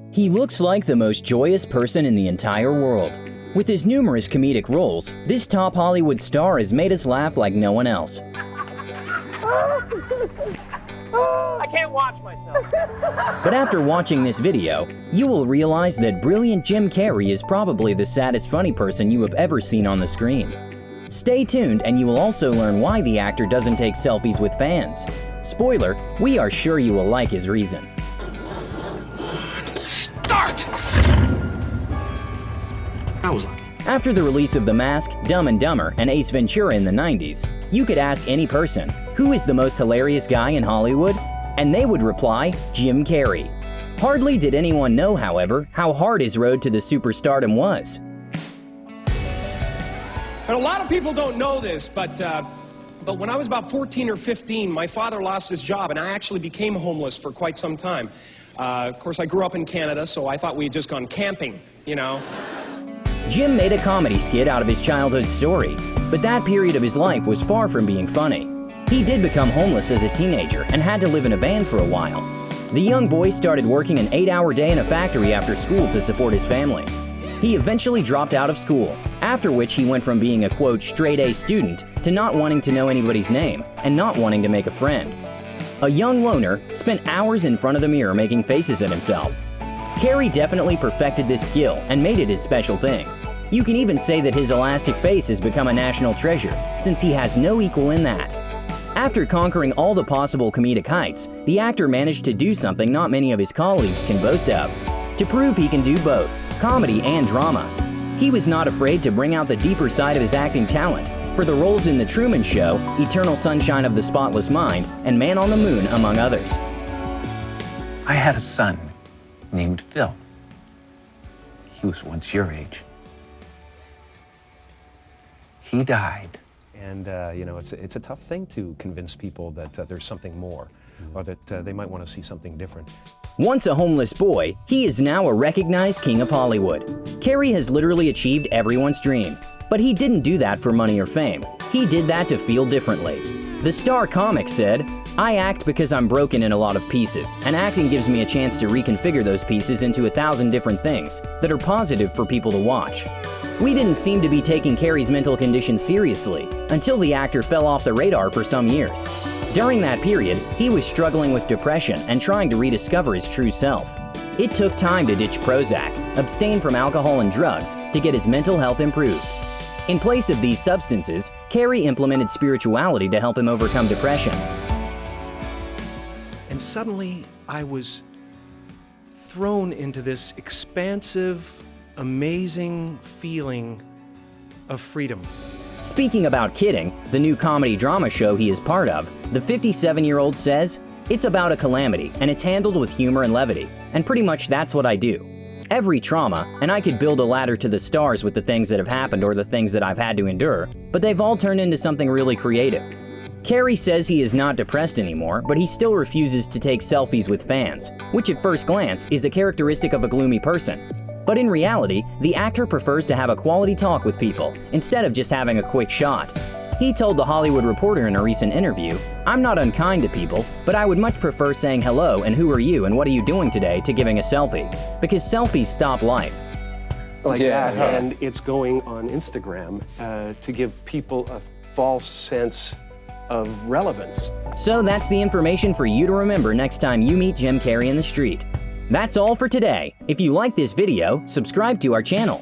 He looks like the most joyous person in the entire world. With his numerous comedic roles, this top Hollywood star has made us laugh like no one else. I can't watch myself. But after watching this video, you will realize that brilliant Jim Carrey is probably the saddest funny person you have ever seen on the screen. Stay tuned and you will also learn why the actor doesn't take selfies with fans. Spoiler, we are sure you will like his reason. Start! I was lucky. After the release of The Mask, Dumb and Dumber, and Ace Ventura in the 90s, you could ask any person, who is the most hilarious guy in Hollywood? And they would reply, Jim Carrey. Hardly did anyone know, however, how hard his road to the superstardom was. And a lot of people don't know this, but when I was about 14 or 15, my father lost his job, and I actually became homeless for quite some time. Of course, I grew up in Canada, so I thought we had just gone camping, you know. Jim made a comedy skit out of his childhood story, but that period of his life was far from being funny. He did become homeless as a teenager and had to live in a van for a while. The young boy started working an 8-hour day in a factory after school to support his family. He eventually dropped out of school, after which he went from being a quote straight-A student to not wanting to know anybody's name and not wanting to make a friend. A young loner spent hours in front of the mirror making faces at himself. Carrey definitely perfected this skill and made it his special thing. You can even say that his elastic face has become a national treasure, since he has no equal in that. After conquering all the possible comedic heights, the actor managed to do something not many of his colleagues can boast of. To prove he can do both, comedy and drama. He was not afraid to bring out the deeper side of his acting talent for the roles in The Truman Show, Eternal Sunshine of the Spotless Mind, and Man on the Moon, among others. I had a son named Phil. He was once your age. He died. And, you know, it's a tough thing to convince people that there's something more, or that they might want to see something different. Once a homeless boy, he is now a recognized king of Hollywood. Carrey has literally achieved everyone's dream. But he didn't do that for money or fame. He did that to feel differently. The star comic said, "I act because I'm broken in a lot of pieces, and acting gives me a chance to reconfigure those pieces into 1,000 different things that are positive for people to watch." We didn't seem to be taking Carrey's mental condition seriously until the actor fell off the radar for some years. During that period, he was struggling with depression and trying to rediscover his true self. It took time to ditch Prozac, abstain from alcohol and drugs to get his mental health improved. In place of these substances, Carrey implemented spirituality to help him overcome depression. And suddenly, I was thrown into this expansive, amazing feeling of freedom. Speaking about kidding, the new comedy drama show he is part of, the 57-year-old says, "It's about a calamity, and it's handled with humor and levity, and pretty much that's what I do. Every trauma, and I could build a ladder to the stars with the things that have happened or the things that I've had to endure, but they've all turned into something really creative." Carrey says he is not depressed anymore, but he still refuses to take selfies with fans, which at first glance is a characteristic of a gloomy person. But in reality, the actor prefers to have a quality talk with people instead of just having a quick shot. He told The Hollywood Reporter in a recent interview, "I'm not unkind to people, but I would much prefer saying hello and who are you and what are you doing today to giving a selfie, because selfies stop life." Like that, and it's going on Instagram to give people a false sense of relevance. So that's the information for you to remember next time you meet Jim Carrey in the street. That's all for today. If you like this video, subscribe to our channel.